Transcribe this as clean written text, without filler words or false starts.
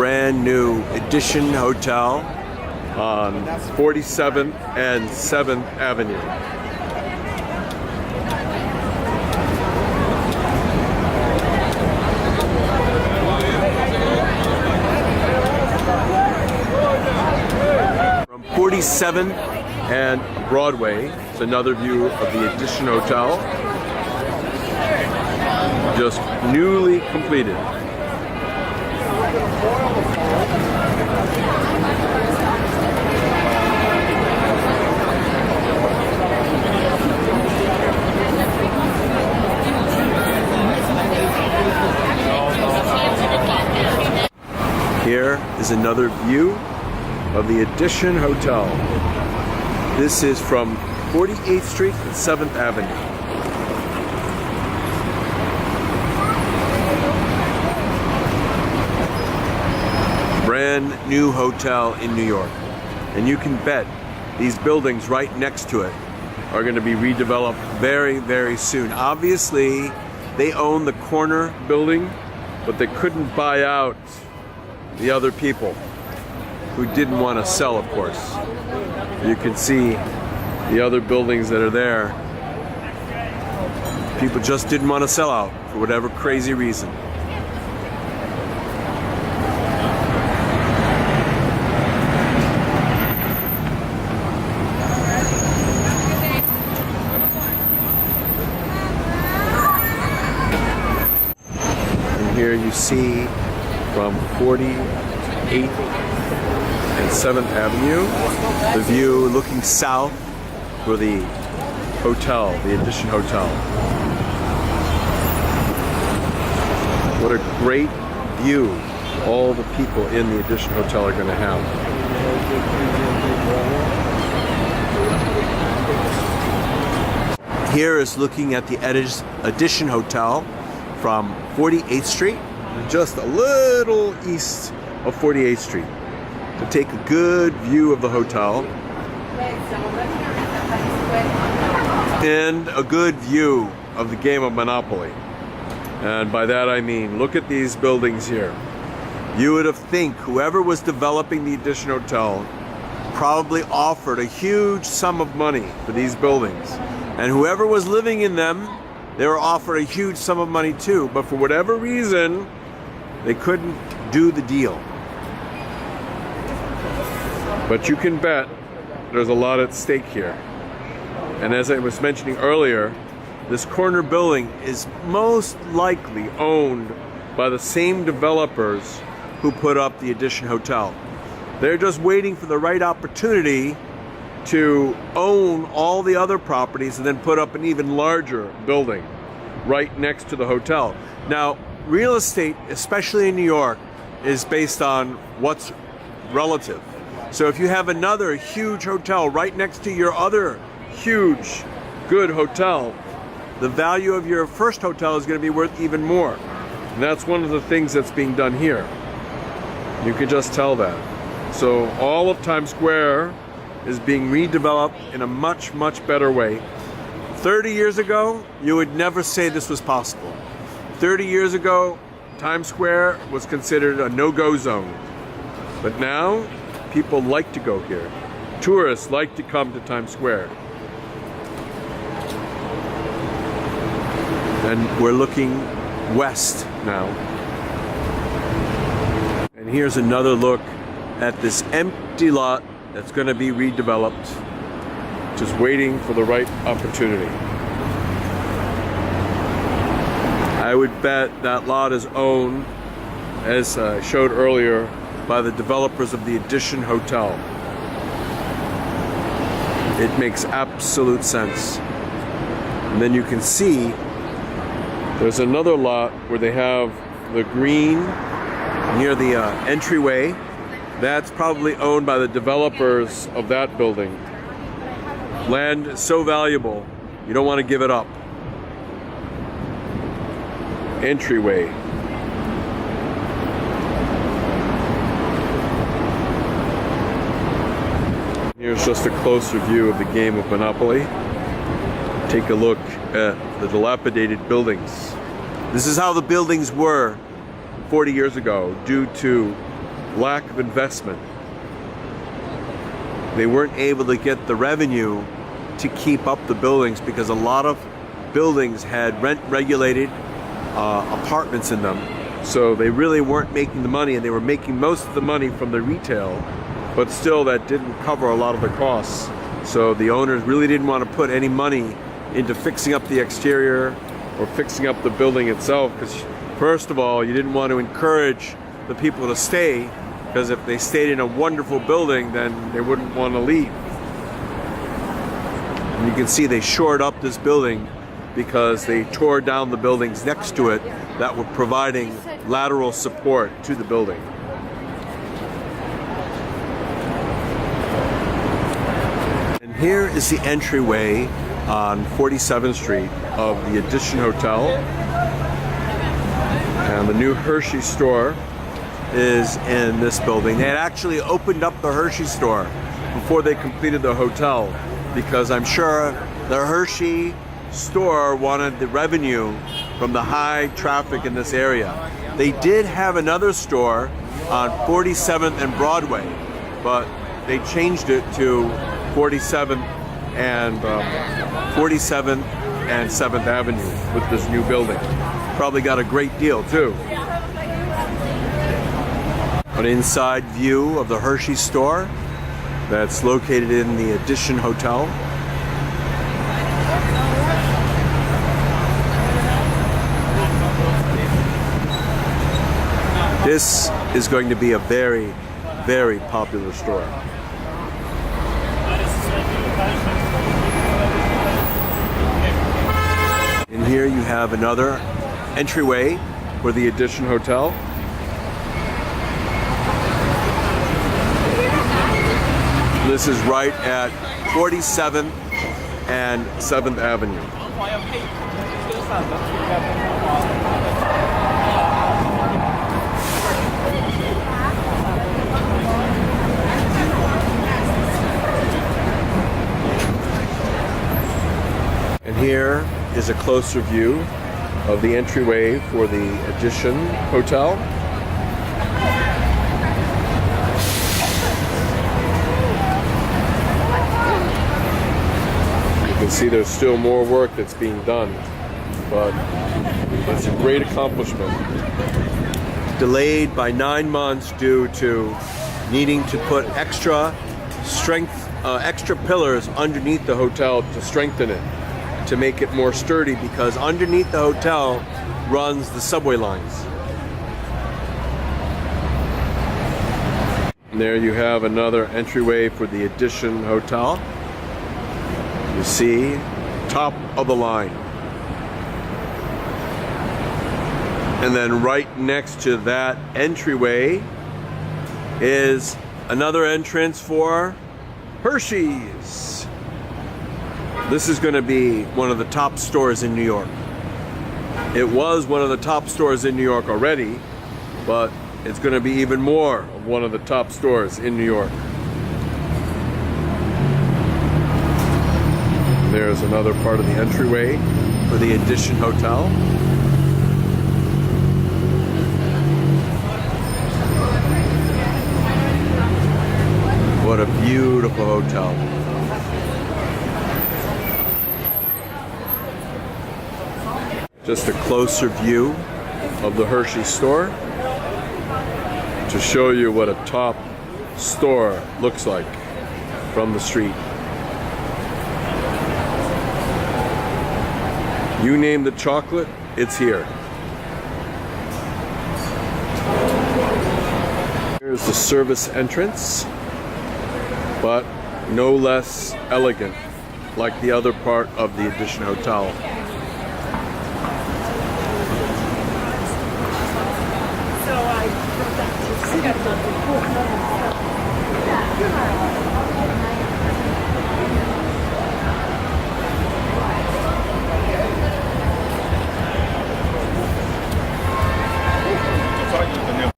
brand new Edition Hotel on 47th and 7th Avenue. From 47th and Broadway, it's another view of the Edition Hotel, just newly completed. Here is another view of the Edition Hotel. This is from 48th Street and 7th Avenue. Brand new hotel in New York. And you can bet these buildings right next to it are going to be redeveloped very, very soon. Obviously, they own the corner building, but they couldn't buy out the other people who didn't want to sell, of course. You can see the other buildings that are there. People just didn't want to sell out for whatever crazy reason. Here you see from 48th and 7th Avenue, the view looking south for the hotel, the Edition Hotel. What a great view all the people in the Edition Hotel are going to have. Here is looking at the Edition Hotel from 48th Street, just a little east of 48th Street, to take a good view of the hotel and a good view of the game of Monopoly. And by that I mean, look at these buildings here. You would have think whoever was developing the Edition Hotel probably offered a huge sum of money for these buildings, and whoever was living in them, they were offered a huge sum of money too, but for whatever reason, they couldn't do the deal. But you can bet there's a lot at stake here. And as I was mentioning earlier, this corner building is most likely owned by the same developers who put up the Edition Hotel. They're just waiting for the right opportunity to own all the other properties and then put up an even larger building right next to the hotel. Now, real estate, especially in New York, is based on what's relative. So if you have another huge hotel right next to your other huge, good hotel, the value of your first hotel is going to be worth even more. And that's one of the things that's being done here. You can just tell that. So all of Times Square is being redeveloped in a much, much better way. 30 years ago, you would never say this was possible. 30 years ago, Times Square was considered a no-go zone. But now, people like to go here. Tourists like to come to Times Square. And we're looking west now. And here's another look at this empty lot that's going to be redeveloped, just waiting for the right opportunity. I would bet that lot is owned, as I showed earlier, by the developers of the Edition Hotel. It makes absolute sense. And then you can see there's another lot where they have the green near the entryway. That's probably owned by the developers of that building. Land is so valuable, you don't want to give it up. Entryway. Here's just a closer view of the game of Monopoly. Take a look at the dilapidated buildings. This is how the buildings were 40 years ago due to lack of investment. They weren't able to get the revenue to keep up the buildings because a lot of buildings had rent-regulated apartments in them. So they really weren't making the money, and they were making most of the money from the retail, but still that didn't cover a lot of the costs. So the owners really didn't want to put any money into fixing up the exterior or fixing up the building itself, because first of all, you didn't want to encourage the people to stay, because if they stayed in a wonderful building, then they wouldn't want to leave. And you can see they shored up this building because they tore down the buildings next to it that were providing lateral support to the building. And here is the entryway on 47th Street of the Edition Hotel. And the new Hershey store is in this building. They had actually opened up the Hershey store before they completed the hotel, because I'm sure the Hershey store wanted the revenue from the high traffic in this area. They did have another store on 47th and Broadway, but they changed it to 47th and 7th Avenue with this new building. Probably got a great deal too. An inside view of the Hershey store that's located in the Edition Hotel. This is going to be a very, very popular store. In here you have another entryway for the Edition Hotel. This is right at 47th and 7th Avenue. And here is a closer view of the entryway for the Edition Hotel. You can see there's still more work that's being done, but it's a great accomplishment. Delayed by 9 months due to needing to put extra pillars underneath the hotel to strengthen it, to make it more sturdy, because underneath the hotel runs the subway lines. And there you have another entryway for the Edition Hotel. You see, top of the line. And then right next to that entryway is another entrance for Hershey's. This is going to be one of the top stores in New York. It was one of the top stores in New York already, but it's going to be even more of one of the top stores in New York. There's another part of the entryway for the Edition Hotel. What a beautiful hotel. Just a closer view of the Hershey store to show you what a top store looks like from the street. You name the chocolate, it's here. Here's the service entrance, but no less elegant like the other part of the Edition Hotel.